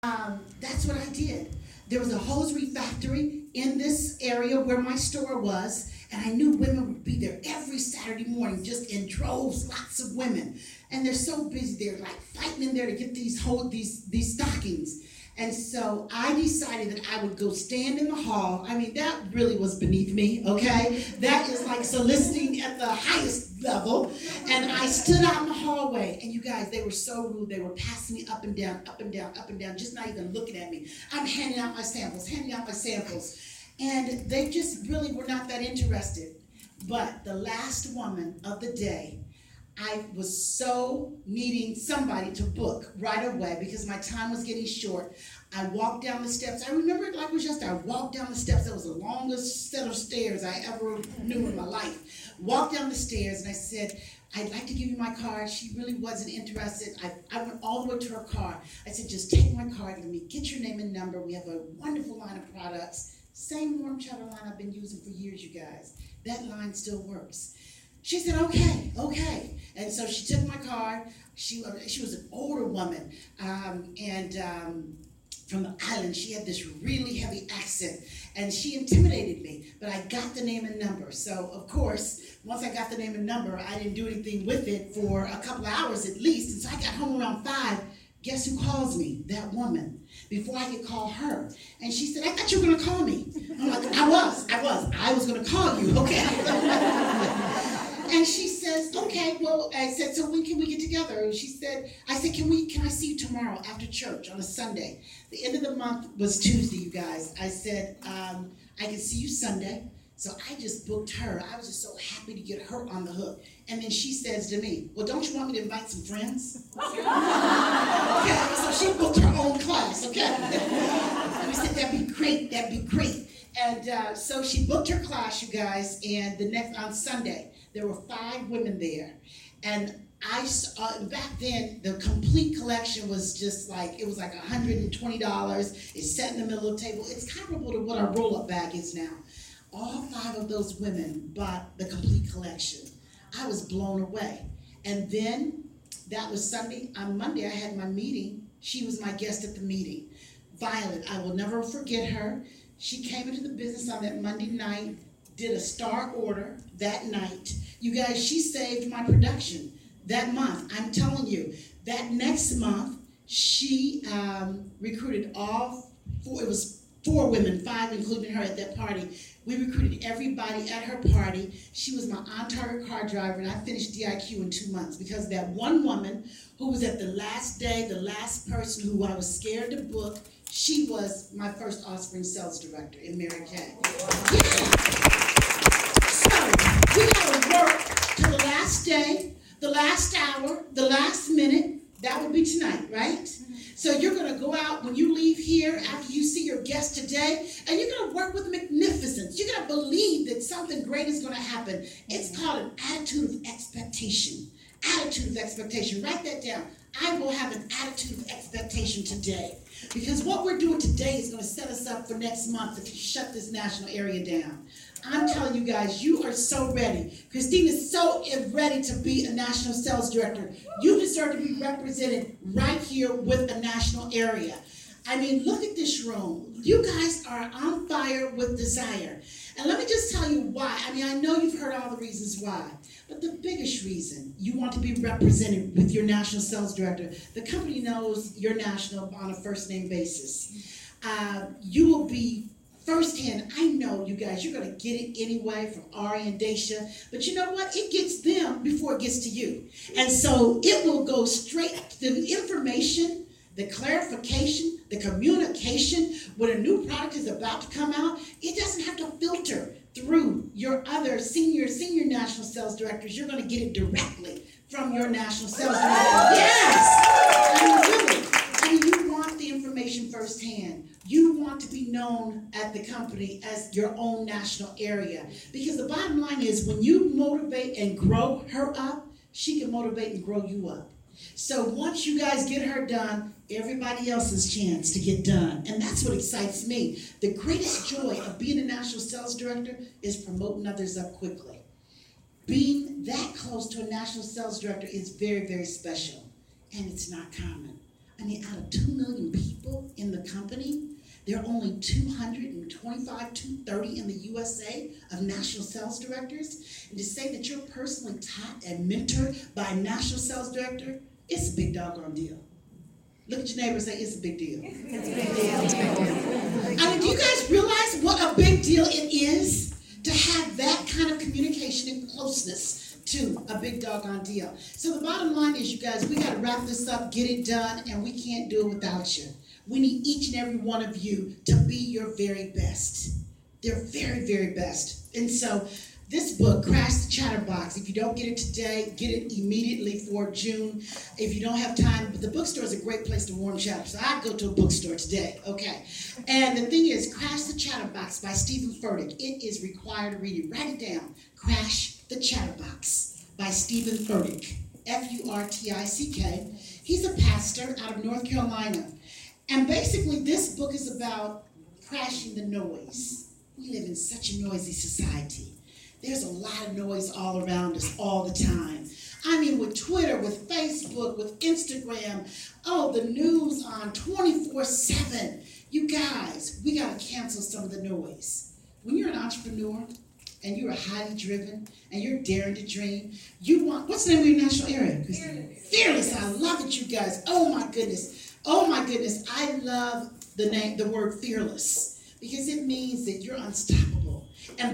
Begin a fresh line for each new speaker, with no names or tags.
That's what I did. There was a hosiery factory in this area where my store was, and I knew women would be there every Saturday morning, just in droves, lots of women. And they're so busy, they're like fighting in there to get these stockings. And so I decided that I would go stand in the hall. I mean, that really was beneath me, okay? That is like soliciting at the highest level. And I stood out in the hallway, and you guys, they were so rude. They were passing me up and down, up and down, up and down, just not even looking at me. I'm handing out my samples. And they just really were not that interested. But the last woman of the day, I was so needing somebody to book right away because my time was getting short. I walked down the steps. I remember it like it was yesterday. I walked down the steps. That was the longest set of stairs I ever knew in my life. Walked down the stairs and I said, I'd like to give you my card. She really wasn't interested. I went all the way to her car. I said, just take my card. Let me get your name and number. We have a wonderful line of products. Same warm chowder line I've been using for years, you guys. That line still works. She said, okay. And so she took my card. She was an older woman, from the island. She had this really heavy accent, and she intimidated me, but I got the name and number. So, of course, once I got the name and number, I didn't do anything with it for a couple of hours at least, and so I got home around 5. Guess who calls me? That woman. Before I could call her. And she said, I thought you were going to call me. I'm like, I was going to call you, okay? And she says, okay, well, I said, so when can we get together? And I said, can I see you tomorrow after church on a Sunday? The end of the month was Tuesday, you guys. I said, I can see you Sunday. So I just booked her. I was just so happy to get her on the hook. And then she says to me, well, don't you want me to invite some friends? Okay, so she booked her own class, okay? And we said, that'd be great. And so she booked her class, you guys, and on Sunday, there were 5 women there. And I saw, back then, the complete collection was just like, it was like $120. It's set in the middle of the table. It's comparable to what our roll-up bag is now. All 5 of those women bought the complete collection. I was blown away. And then, that was Sunday. On Monday, I had my meeting. She was my guest at the meeting. Violet, I will never forget her. She came into the business on that Monday night, did a star order that night. You guys, she saved my production that month. I'm telling you, that next month, she recruited all 4, it was 4 women, 5 including her at that party. We recruited everybody at her party. She was my on-target car driver, and I finished DIQ in 2 months because that one woman who was at the last day, the last person who I was scared to book, she was my first Offspring sales director in Mary Kay. Yeah. So we got to work to the last day, the last hour, the last minute. That would be tonight, right? So you're going to go out when you leave here after you see your guest today, and you're going to work with magnificence. You're going to believe that something great is going to happen. It's called an attitude of expectation. Attitude of expectation. Write that down. I will have an attitude of expectation today. Because what we're doing today is going to set us up for next month if you shut this national area down. I'm telling you guys, you are so ready. Christine is so ready to be a national sales director. You deserve to be represented right here with a national area. I mean, look at this room. You guys are on fire with desire. And let me just tell you why. I mean, I know you've heard all the reasons why. But the biggest reason you want to be represented with your national sales director, the company knows you're national on a first name basis. You will be firsthand. I know you guys, you're going to get it anyway from Ari and Daisha. But you know what? It gets them before it gets to you. And so it will go straight to the information, the clarification, the communication. When a new product is about to come out, it doesn't have to filter through your other senior national sales directors. You're going to get it directly from your national sales director. Yes! I mean, really. I mean, you want the information firsthand. You want to be known at the company as your own national area. Because the bottom line is, when you motivate and grow her up, she can motivate and grow you up. So once you guys get her done, everybody else's chance to get done. And that's what excites me. The greatest joy of being a national sales director is promoting others up quickly. Being that close to a national sales director is very, very special. And it's not common. I mean, out of 2 million people 25 to 30 in the USA of national sales directors. And to say that you're personally taught and mentored by a national sales director, it's a big doggone deal. Look at your neighbor and say, it's a big deal. It's a big deal. It's a big deal. I mean, do you guys realize what a big deal it is to have that kind of communication and closeness to a big doggone deal? So the bottom line is, you guys, we got to wrap this up, get it done, and we can't do it without you. We need each and every one of you to be your very best. Their very, very best. And so this book, Crash the Chatterbox, if you don't get it today, get it immediately for June. If you don't have time, but the bookstore is a great place to warm chatter. So I'd go to a bookstore today, okay? And the thing is, Crash the Chatterbox by Stephen Furtick. It is required to read it. Write it down. Crash the Chatterbox by Stephen Furtick. F-U-R-T-I-C-K. He's a pastor out of North Carolina. And basically, this book is about crashing the noise. We live in such a noisy society. There's a lot of noise all around us all the time. I mean, with Twitter, with Facebook, with Instagram, the news on 24/7. You guys, we got to cancel some of the noise. When you're an entrepreneur and you're highly driven and you're daring to dream, you want, what's the name of your national area? Fearless. I love it, you guys. Oh my goodness. Oh my goodness. I love the word fearless, because it means that you're unstoppable. And